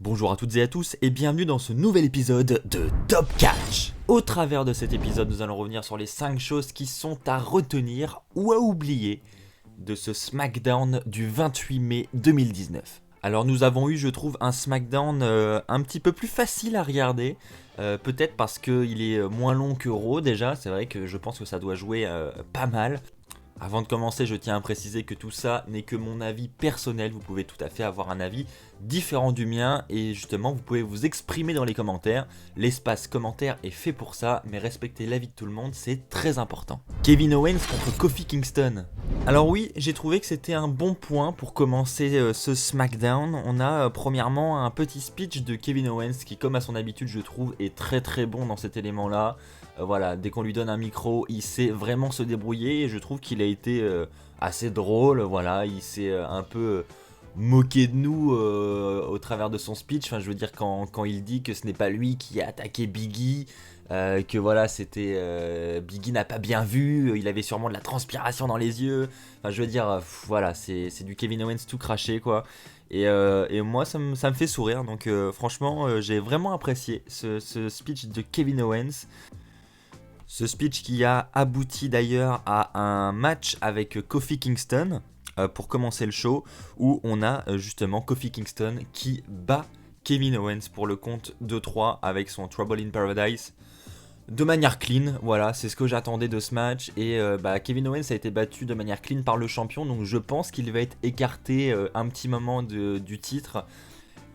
Bonjour à toutes et à tous et bienvenue dans ce nouvel épisode de Top Catch. Au travers de cet épisode, nous allons revenir sur les 5 choses qui sont à retenir ou à oublier de ce SmackDown du 28 mai 2019. Alors nous avons eu, je trouve, un SmackDown un petit peu plus facile à regarder, peut-être parce qu'il est moins long que Raw déjà, c'est vrai que je pense que ça doit jouer pas mal. Avant de commencer, je tiens à préciser que tout ça n'est que mon avis personnel, vous pouvez tout à fait avoir un avis différent du mien et justement vous pouvez vous exprimer dans les commentaires. L'espace commentaire est fait pour ça, mais respecter l'avis de tout le monde, c'est très important. Kevin Owens contre Kofi Kingston. Alors oui, j'ai trouvé que c'était un bon point pour commencer ce SmackDown. On a premièrement un petit speech de Kevin Owens qui, comme à son habitude, je trouve, est très très bon dans cet élément-là. Voilà, dès qu'on lui donne un micro, il sait vraiment se débrouiller et je trouve qu'il a été assez drôle. Voilà, il s'est un peu moqué de nous au travers de son speech. Enfin, je veux dire, quand il dit que ce n'est pas lui qui a attaqué Biggie, que voilà, c'était Biggie n'a pas bien vu, il avait sûrement de la transpiration dans les yeux. Enfin, je veux dire, voilà, c'est du Kevin Owens tout craché, quoi. Et moi, ça me fait sourire. Donc, franchement, j'ai vraiment apprécié ce speech de Kevin Owens. Ce speech qui a abouti d'ailleurs à un match avec Kofi Kingston pour commencer le show, où on a justement Kofi Kingston qui bat Kevin Owens pour le compte de 3 avec son Trouble in Paradise de manière clean. Voilà, c'est ce que j'attendais de ce match. Et Kevin Owens a été battu de manière clean par le champion, donc je pense qu'il va être écarté un petit moment du titre.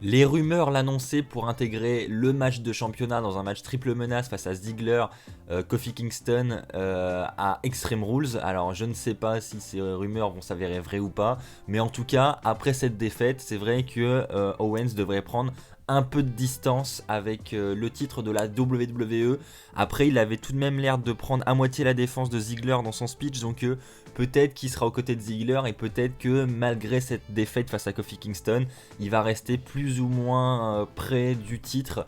Les rumeurs l'annonçaient pour intégrer le match de championnat dans un match triple menace face à Ziggler, Kofi Kingston à Extreme Rules. Alors je ne sais pas si ces rumeurs vont s'avérer vraies ou pas, mais en tout cas après cette défaite, c'est vrai que Owens devrait prendre un peu de distance avec le titre de la WWE. Après, il avait tout de même l'air de prendre à moitié la défense de Ziggler dans son speech, donc peut-être qu'il sera aux côtés de Ziggler et peut-être que malgré cette défaite face à Kofi Kingston, il va rester plus ou moins près du titre.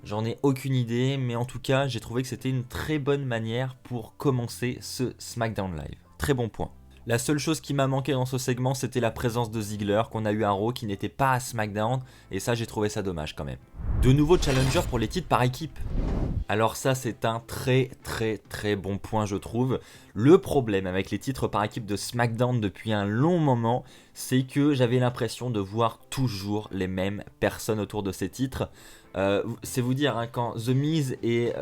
J'en ai aucune idée, mais en tout cas, j'ai trouvé que c'était une très bonne manière pour commencer ce SmackDown Live. Très bon point. La seule chose qui m'a manqué dans ce segment, c'était la présence de Ziggler, qu'on a eu à Raw, qui n'était pas à SmackDown, et ça, j'ai trouvé ça dommage quand même. De nouveaux challengers pour les titres par équipe. Alors ça, c'est un très bon point, je trouve. Le problème avec les titres par équipe de SmackDown depuis un long moment, c'est que j'avais l'impression de voir toujours les mêmes personnes autour de ces titres. C'est vous dire, hein, quand The Miz et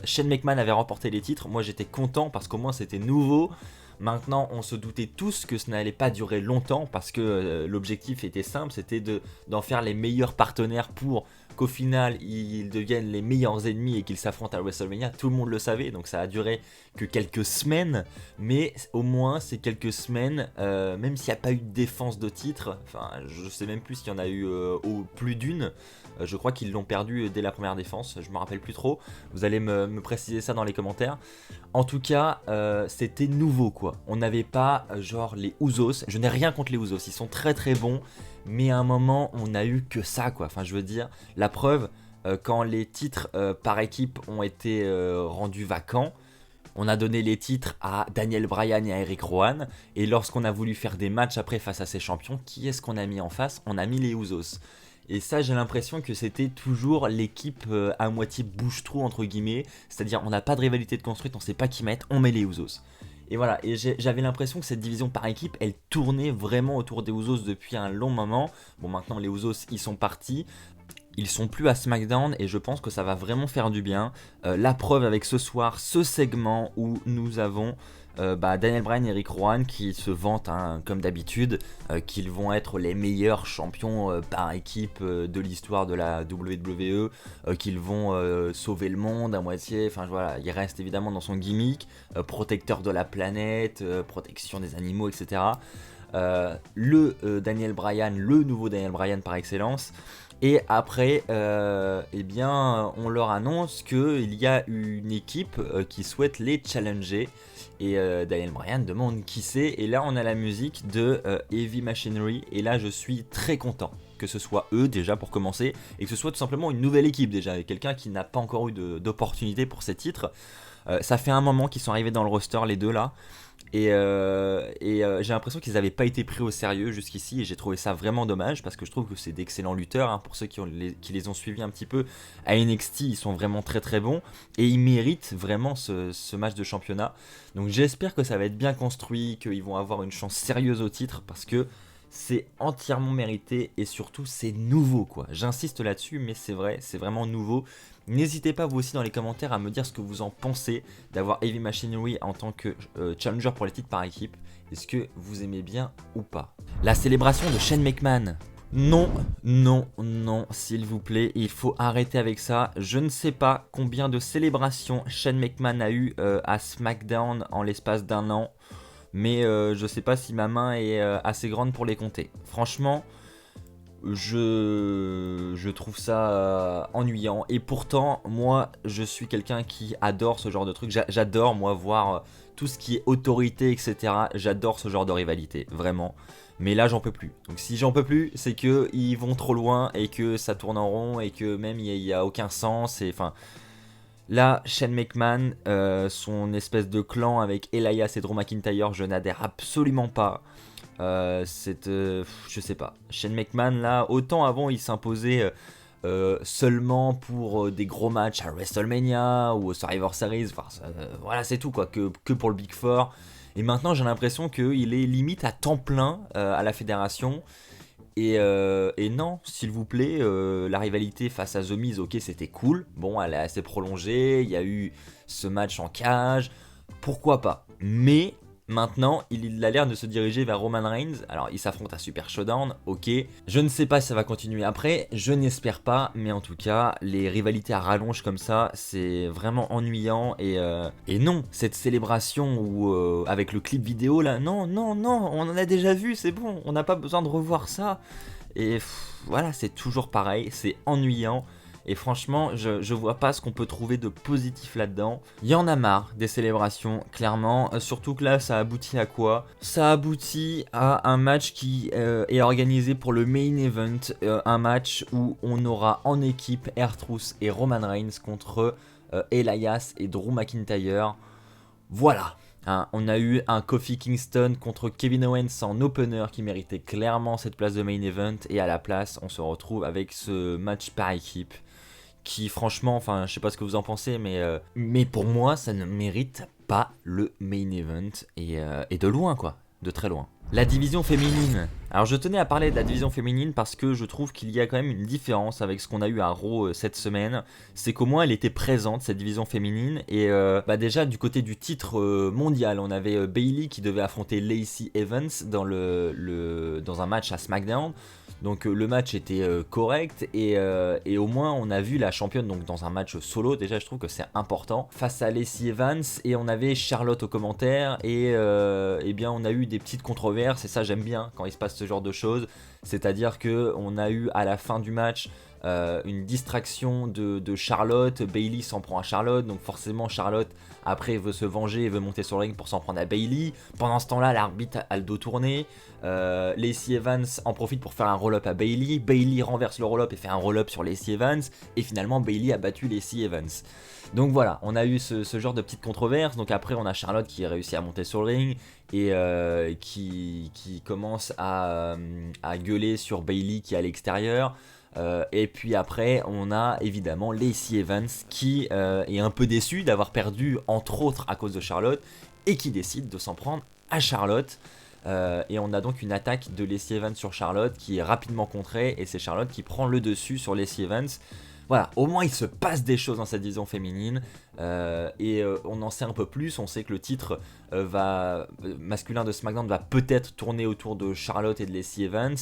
Shane McMahon avaient remporté les titres, moi j'étais content parce qu'au moins c'était nouveau. Maintenant, on se doutait tous que ce n'allait pas durer longtemps parce que l'objectif était simple, c'était d'en faire les meilleurs partenaires pour qu'au final ils deviennent les meilleurs ennemis et qu'ils s'affrontent à WrestleMania. Tout le monde le savait, donc ça a duré que quelques semaines, mais au moins ces quelques semaines, même s'il n'y a pas eu de défense de titre, enfin je sais même plus s'il y en a eu plus d'une. Je crois qu'ils l'ont perdu dès la première défense, je me rappelle plus trop. Vous allez me préciser ça dans les commentaires. En tout cas, c'était nouveau quoi. On n'avait pas genre les Usos. Je n'ai rien contre les Usos, ils sont très bons. Mais à un moment, on n'a eu que ça quoi. Enfin, je veux dire, la preuve, quand les titres par équipe ont été rendus vacants, on a donné les titres à Daniel Bryan et à Eric Rowan. Et lorsqu'on a voulu faire des matchs après face à ces champions, qui est-ce qu'on a mis en face? On a mis les Usos. Et ça, j'ai l'impression que c'était toujours l'équipe à moitié bouche-trou, entre guillemets. C'est-à-dire, on n'a pas de rivalité de construite, on sait pas qui mettre, on met les Usos. Et voilà, et j'avais l'impression que cette division par équipe, elle tournait vraiment autour des Usos depuis un long moment. Bon, maintenant, les Usos, ils sont partis. Ils sont plus à SmackDown et je pense que ça va vraiment faire du bien. La preuve avec ce soir, ce segment où nous avons Daniel Bryan et Eric Rowan qui se vantent, hein, comme d'habitude, qu'ils vont être les meilleurs champions par équipe de l'histoire de la WWE, qu'ils vont sauver le monde à moitié. Enfin voilà, il reste évidemment dans son gimmick, protecteur de la planète, protection des animaux, etc. Daniel Bryan, le nouveau Daniel Bryan par excellence. Et après, eh bien, on leur annonce qu'il y a une équipe qui souhaite les challenger. Et Daniel Bryan demande qui c'est. Et là, on a la musique de Heavy Machinery. Et là, je suis très content que ce soit eux déjà pour commencer. Et que ce soit tout simplement une nouvelle équipe déjà. Quelqu'un qui n'a pas encore eu d'opportunité pour ces titres. Ça fait un moment qu'ils sont arrivés dans le roster, les deux là. J'ai l'impression qu'ils n'avaient pas été pris au sérieux jusqu'ici et j'ai trouvé ça vraiment dommage parce que je trouve que c'est d'excellents lutteurs, hein. Pour ceux qui les ont suivis un petit peu à NXT, ils sont vraiment très très bons et ils méritent vraiment ce match de championnat. Donc j'espère que ça va être bien construit, qu'ils vont avoir une chance sérieuse au titre parce que c'est entièrement mérité et surtout c'est nouveau quoi. J'insiste là-dessus mais c'est vrai, c'est vraiment nouveau. N'hésitez pas vous aussi dans les commentaires à me dire ce que vous en pensez d'avoir Heavy Machinery en tant que challenger pour les titres par équipe. Est-ce que vous aimez bien ou pas? La célébration de Shane McMahon. Non, non, non, s'il vous plaît, il faut arrêter avec ça. Je ne sais pas combien de célébrations Shane McMahon a eu à SmackDown en l'espace d'un an. Mais je sais pas si ma main est assez grande pour les compter. Franchement, je trouve ça ennuyant. Et pourtant, moi, je suis quelqu'un qui adore ce genre de truc. J'adore, moi, voir tout ce qui est autorité, etc. J'adore ce genre de rivalité, vraiment. Mais là, j'en peux plus. Donc si j'en peux plus, c'est que ils vont trop loin et que ça tourne en rond et que même il y a aucun sens. Et enfin, là, Shane McMahon, son espèce de clan avec Elias et Drew McIntyre, je n'adhère absolument pas. Je sais pas. Shane McMahon, là, autant avant il s'imposait seulement pour des gros matchs à WrestleMania ou au Survivor Series. Enfin, voilà, c'est tout quoi, que pour le Big Four. Et maintenant, j'ai l'impression qu'il est limite à temps plein à la fédération. Et non, s'il vous plaît, la rivalité face à The Miz, ok, c'était cool. Bon, elle est assez prolongée. Il y a eu ce match en cage. Pourquoi pas? Mais maintenant, il a l'air de se diriger vers Roman Reigns. Alors, il s'affronte à Super Showdown, ok. Je ne sais pas si ça va continuer après, je n'espère pas. Mais en tout cas, les rivalités à rallonge comme ça, c'est vraiment ennuyant. Et non, cette célébration où, avec le clip vidéo là, non, non, non, on en a déjà vu, c'est bon, on n'a pas besoin de revoir ça. Et voilà, c'est toujours pareil, c'est ennuyant. Et franchement, je vois pas ce qu'on peut trouver de positif là-dedans. Il y en a marre des célébrations, clairement. Surtout que là, ça aboutit à quoi? Ça aboutit à un match qui est organisé pour le main event. Un match où on aura en équipe R-Truth et Roman Reigns contre Elias et Drew McIntyre. Voilà. Hein, on a eu un Kofi Kingston contre Kevin Owens en opener qui méritait clairement cette place de main event. Et à la place, on se retrouve avec ce match par équipe qui franchement, enfin je sais pas ce que vous en pensez, mais pour moi ça ne mérite pas le main event et de loin quoi, de très loin. La division féminine. Alors je tenais à parler de la division féminine parce que je trouve qu'il y a quand même une différence avec ce qu'on a eu à Raw cette semaine. C'est qu'au moins elle était présente cette division féminine et déjà du côté du titre mondial, on avait Bayley qui devait affronter Lacey Evans dans un match à SmackDown. Donc le match était correct et au moins on a vu la championne donc dans un match solo. Déjà je trouve que c'est important face à Lacey Evans et on avait Charlotte aux commentaires et bien on a eu des petites controverses et ça j'aime bien quand il se passe ce genre de choses. C'est-à-dire que on a eu à la fin du match une distraction de Charlotte. Bayley s'en prend à Charlotte, donc forcément Charlotte après veut se venger et veut monter sur le ring pour s'en prendre à Bayley. Pendant ce temps-là, l'arbitre a le dos tourné. Lacey Evans en profite pour faire un roll-up à Bayley. Bayley renverse le roll-up et fait un roll-up sur Lacey Evans. Et finalement, Bayley a battu Lacey Evans. Donc voilà, on a eu ce genre de petites controverses. Donc après, on a Charlotte qui a réussi à monter sur le ring et qui commence à gueuler sur Bayley qui est à l'extérieur. Et puis après, on a évidemment Lacey Evans qui est un peu déçu d'avoir perdu, entre autres à cause de Charlotte, et qui décide de s'en prendre à Charlotte. Et on a donc une attaque de Lacey Evans sur Charlotte qui est rapidement contrée, et c'est Charlotte qui prend le dessus sur Lacey Evans. Voilà, au moins il se passe des choses dans cette division féminine et on en sait un peu plus. On sait que le titre masculin de SmackDown va peut-être tourner autour de Charlotte et de Lacey Evans.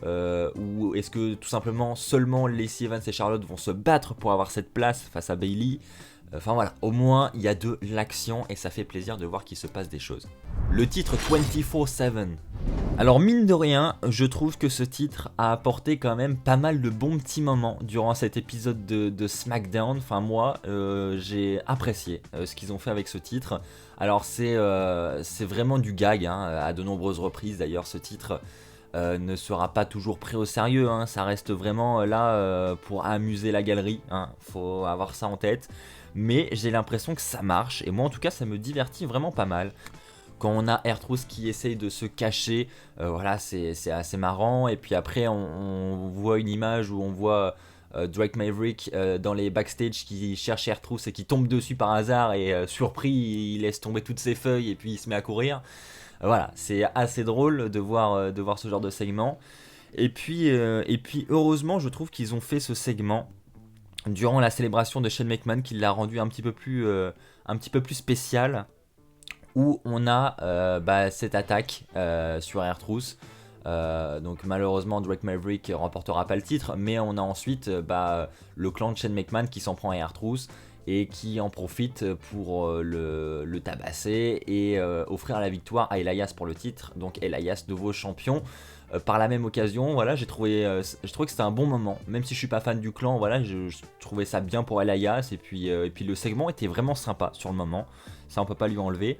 Ou est-ce que tout simplement seulement Lacey Evans et Charlotte vont se battre pour avoir cette place face à Bayley? Enfin voilà, au moins il y a de l'action et ça fait plaisir de voir qu'il se passe des choses. Le titre 24/7. Alors mine de rien, je trouve que ce titre a apporté quand même pas mal de bons petits moments durant cet épisode de SmackDown. Enfin moi, j'ai apprécié ce qu'ils ont fait avec ce titre. Alors c'est vraiment du gag hein, à de nombreuses reprises d'ailleurs ce titre. Ne sera pas toujours pris au sérieux, hein, ça reste vraiment là pour amuser la galerie, hein, faut avoir ça en tête. Mais j'ai l'impression que ça marche, et moi en tout cas ça me divertit vraiment pas mal. quand on a R-Truth qui essaye de se cacher, voilà, c'est assez marrant. Et puis après, on voit une image où on voit Drake Maverick dans les backstage qui cherche R-Truth et qui tombe dessus par hasard et surpris, il laisse tomber toutes ses feuilles et puis il se met à courir. Voilà, c'est assez drôle de voir ce genre de segment. Et puis heureusement, je trouve qu'ils ont fait ce segment durant la célébration de Shane McMahon qui l'a rendu un petit peu plus spécial, où on a cette attaque sur R-Truth. Donc malheureusement Drake Maverick remportera pas le titre, mais on a ensuite le clan de Shane McMahon qui s'en prend à R-Truth et qui en profite pour le tabasser et offrir la victoire à Elias pour le titre. Donc Elias, nouveau champion. Par la même occasion, voilà, j'ai trouvé que c'était un bon moment, même si je suis pas fan du clan, voilà, je trouvais ça bien pour Elias, et puis le segment était vraiment sympa sur le moment, ça on peut pas lui enlever.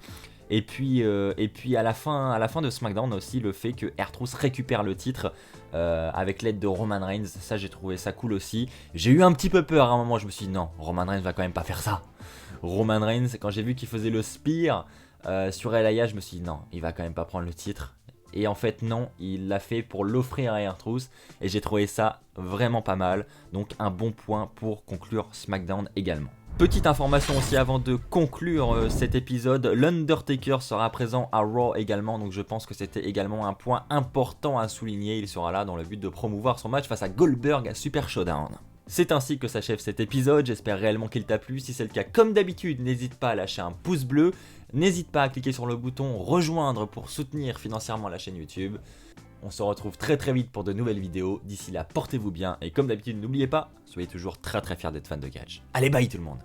Et puis à la fin de SmackDown aussi, le fait que R-Truth récupère le titre avec l'aide de Roman Reigns, ça j'ai trouvé ça cool aussi. J'ai eu un petit peu peur à un moment, je me suis dit non, Roman Reigns va quand même pas faire ça. Roman Reigns, quand j'ai vu qu'il faisait le spear sur Elias, je me suis dit non, il va quand même pas prendre le titre. Et en fait non, il l'a fait pour l'offrir à R-Truth et j'ai trouvé ça vraiment pas mal. Donc un bon point pour conclure SmackDown également. Petite information aussi avant de conclure cet épisode, l'Undertaker sera présent à Raw également, donc je pense que c'était également un point important à souligner. Il sera là dans le but de promouvoir son match face à Goldberg à Super Showdown. C'est ainsi que s'achève cet épisode, j'espère réellement qu'il t'a plu. Si c'est le cas, comme d'habitude, n'hésite pas à lâcher un pouce bleu, n'hésite pas à cliquer sur le bouton rejoindre pour soutenir financièrement la chaîne YouTube. On se retrouve très vite pour de nouvelles vidéos, d'ici là portez-vous bien et comme d'habitude n'oubliez pas, soyez toujours très fiers d'être fan de catch. Allez bye tout le monde.